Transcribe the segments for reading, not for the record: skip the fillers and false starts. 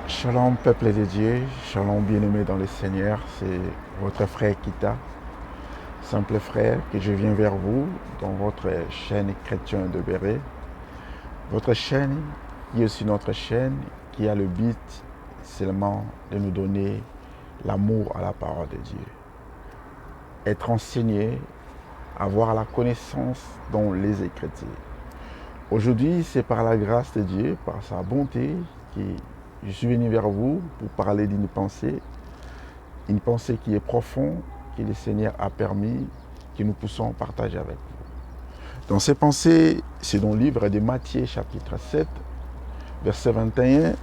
Shalom peuple de Dieu, shalom bien-aimé dans le Seigneur, c'est votre frère Kita, simple frère que je viens vers vous dans votre chaîne chrétien de Béret. Votre chaîne qui est aussi notre chaîne qui a le but seulement de nous donner l'amour à la parole de Dieu. Être enseigné, avoir la connaissance dans les Écritures. Aujourd'hui, c'est par la grâce de Dieu, par sa bonté, que je suis venu vers vous pour parler d'une pensée qui est profonde, que le Seigneur a permis que nous puissions partager avec vous. Dans ces pensées, c'est dans le livre de Matthieu, chapitre 7, verset 21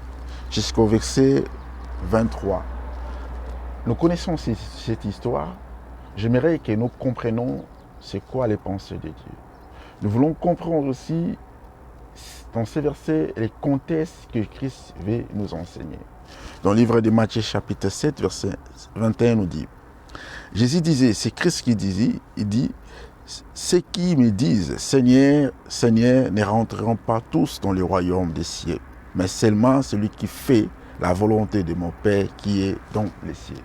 jusqu'au verset 23. Nous connaissons cette histoire. J'aimerais que nous comprenions c'est quoi les pensées de Dieu. Nous voulons comprendre aussi dans ces versets les contextes que Christ veut nous enseigner. Dans le livre de Matthieu chapitre 7, verset 21 nous dit, Jésus disait, c'est Christ qui disait, il dit, ceux qui me disent, Seigneur, Seigneur, ne rentreront pas tous dans le royaume des cieux, mais seulement celui qui fait la volonté de mon Père qui est dans les cieux.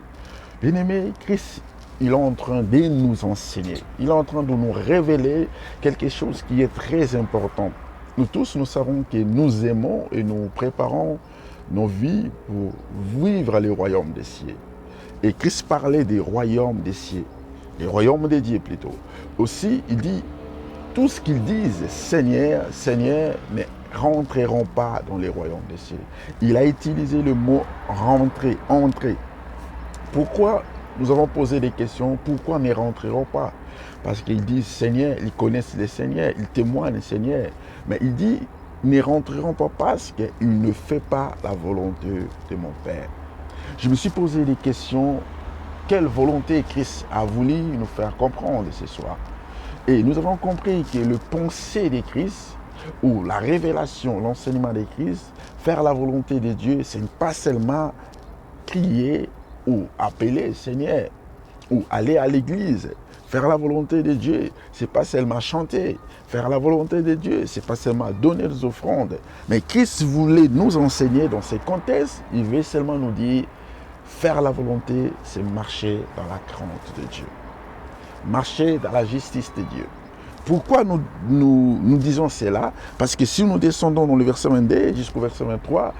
Bien-aimé, Christ, il est en train de nous enseigner, il est en train de nous révéler quelque chose qui est très important. Nous tous, nous savons que nous aimons et nous préparons nos vies pour vivre le royaume des cieux. Et Christ parlait des royaumes des cieux, des royaumes des dieux plutôt. Aussi, il dit, tout ce qu'ils disent, Seigneur, Seigneur, ne rentreront pas dans les royaumes des cieux. Il a utilisé le mot rentrer, entrer. Pourquoi nous avons posé des questions, pourquoi ne rentreront pas? Parce qu'ils disent Seigneur, ils connaissent le Seigneur, ils témoignent le Seigneur. Mais il dit, ils ne rentreront pas parce qu'ils ne font pas la volonté de mon Père. Je me suis posé des questions, quelle volonté Christ a voulu nous faire comprendre ce soir? Et nous avons compris que le pensée de Christ, ou la révélation, l'enseignement de Christ, faire la volonté de Dieu, ce n'est pas seulement crier ou appeler Seigneur, ou aller à l'église. Faire la volonté de Dieu, ce n'est pas seulement chanter. Faire la volonté de Dieu, ce n'est pas seulement donner des offrandes. Mais Christ voulait nous enseigner dans ces contextes. Il veut seulement nous dire, faire la volonté, c'est marcher dans la crainte de Dieu. Marcher dans la justice de Dieu. Pourquoi nous disons cela? Parce que si nous descendons dans le verset 22 jusqu'au verset 23,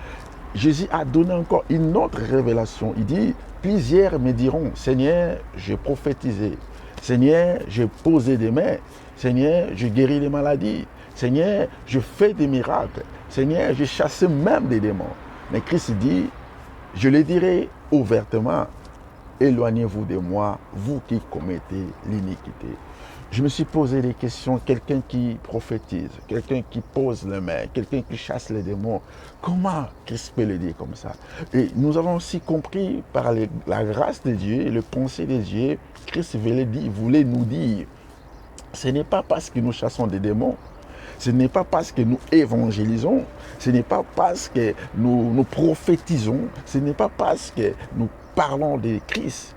Jésus a donné encore une autre révélation. Il dit, plusieurs me diront, Seigneur, j'ai prophétisé. Seigneur, j'ai posé des mains. Seigneur, je guéris les maladies. Seigneur, je fais des miracles. Seigneur, je chasse même des démons. Mais Christ dit, je le dirai ouvertement, éloignez-vous de moi, vous qui commettez l'iniquité. Je me suis posé des questions, quelqu'un qui prophétise, quelqu'un qui pose les mains, quelqu'un qui chasse les démons, comment Christ peut le dire comme ça? Et nous avons aussi compris par la grâce de Dieu et le pensée de Dieu, Christ voulait nous dire, ce n'est pas parce que nous chassons des démons, ce n'est pas parce que nous évangélisons, ce n'est pas parce que nous prophétisons, ce n'est pas parce que nous parlons de Christ,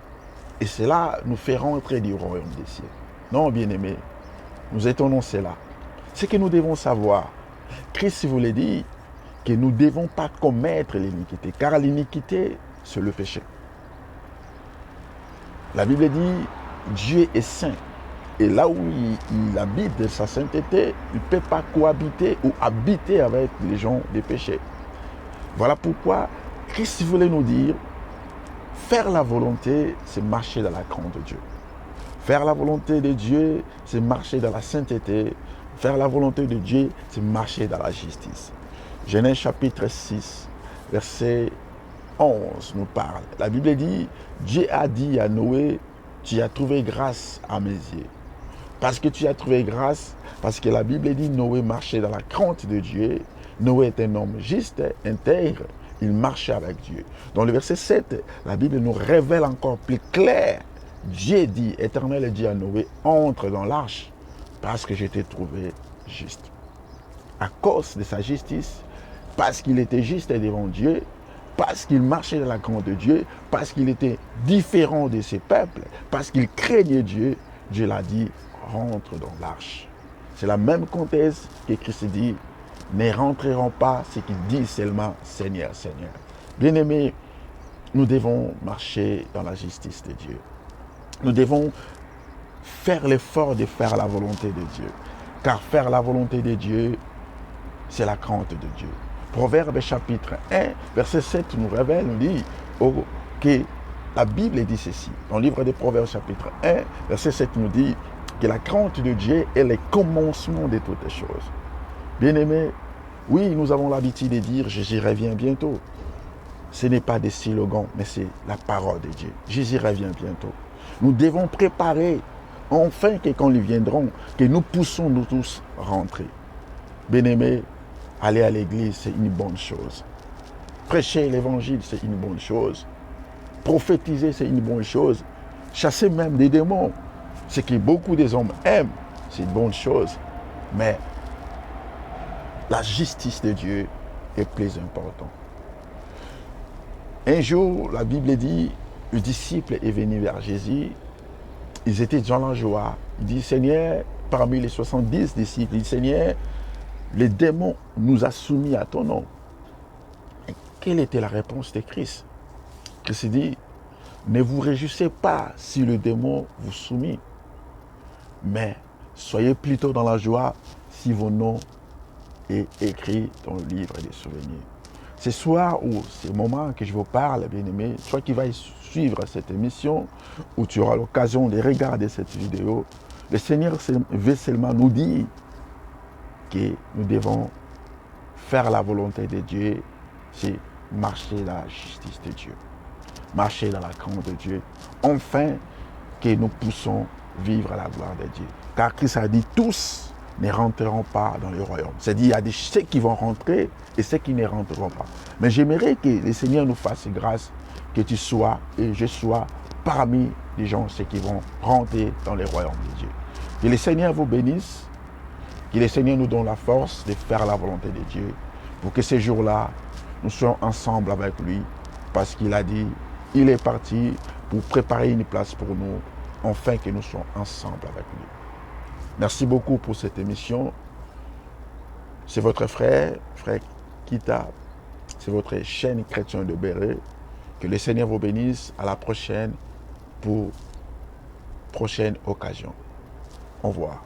et cela nous fait rentrer du royaume des cieux. Non, bien-aimés, nous étonnons cela. Ce que nous devons savoir, Christ voulait dire que nous ne devons pas commettre l'iniquité, car l'iniquité, c'est le péché. La Bible dit, Dieu est saint. Et là où il habite de sa sainteté, il ne peut pas cohabiter ou habiter avec les gens des péchés. Voilà pourquoi Christ voulait nous dire, faire la volonté, c'est marcher dans la crainte de Dieu. Faire la volonté de Dieu, c'est marcher dans la sainteté. Faire la volonté de Dieu, c'est marcher dans la justice. Genèse chapitre 6, verset 11 nous parle. La Bible dit, Dieu a dit à Noé, tu as trouvé grâce à mes yeux. Parce que tu as trouvé grâce, parce que la Bible dit, Noé marchait dans la crainte de Dieu. Noé est un homme juste, intègre, il marchait avec Dieu. Dans le verset 7, la Bible nous révèle encore plus clair. Dieu dit, Éternel dit à Noé, entre dans l'arche, parce que je t'ai trouvé juste. À cause de sa justice, parce qu'il était juste devant Dieu, parce qu'il marchait dans la crainte de Dieu, parce qu'il était différent de ses peuples, parce qu'il craignait Dieu, Dieu l'a dit, rentre dans l'arche. C'est la même contexte que Christ dit, ne rentreront pas ceux qui disent seulement Seigneur, Seigneur. Bien-aimés, nous devons marcher dans la justice de Dieu. Nous devons faire l'effort de faire la volonté de Dieu. Car faire la volonté de Dieu, c'est la crainte de Dieu. Proverbe chapitre 1, verset 7 nous révèle, nous dit que la Bible dit ceci. Dans le livre des Proverbes chapitre 1, verset 7 nous dit que la crainte de Dieu est le commencement de toutes les choses. Bien-aimés, oui, nous avons l'habitude de dire « Jésus revient bientôt ». Ce n'est pas des slogans, mais c'est la parole de Dieu. Jésus revient bientôt. Nous devons préparer, enfin que quand ils viendront, que nous poussons nous tous rentrer. Bien-aimés, aller à l'église, c'est une bonne chose. Prêcher l'évangile, c'est une bonne chose. Prophétiser, c'est une bonne chose. Chasser même des démons, ce que beaucoup des hommes aiment, c'est une bonne chose. Mais la justice de Dieu est plus importante. Un jour, la Bible dit, le disciple est venu vers Jésus. Ils étaient dans la joie. Il dit, Seigneur, parmi les 70 disciples, il dit, Seigneur, les démons nous ont soumis à ton nom. Et quelle était la réponse de Christ? Christ dit, ne vous réjouissez pas si le démon vous soumet, mais soyez plutôt dans la joie si vos noms est écrit dans le livre des souvenirs. Ce soir ou ce moment que je vous parle, bien-aimé, toi qui vas suivre cette émission, où tu auras l'occasion de regarder cette vidéo, le Seigneur veut seulement nous dire que nous devons faire la volonté de Dieu, c'est marcher dans la justice de Dieu, marcher dans la crainte de Dieu, enfin que nous puissions vivre la gloire de Dieu. Car Christ a dit, tous ne rentreront pas dans le royaume. C'est-à-dire, il y a des ceux qui vont rentrer et ceux qui ne rentreront pas. Mais j'aimerais que le Seigneur nous fasse grâce, que tu sois et je sois parmi les gens, ceux qui vont rentrer dans le royaume de Dieu. Que le Seigneur vous bénisse, que le Seigneur nous donne la force de faire la volonté de Dieu, pour que ces jours-là, nous soyons ensemble avec lui, parce qu'il a dit, il est parti pour préparer une place pour nous, afin que nous soyons ensemble avec lui. Merci beaucoup pour cette émission. C'est votre frère Kita. C'est votre chaîne chrétienne de Béret. Que le Seigneur vous bénisse. À la prochaine pour prochaine occasion. Au revoir.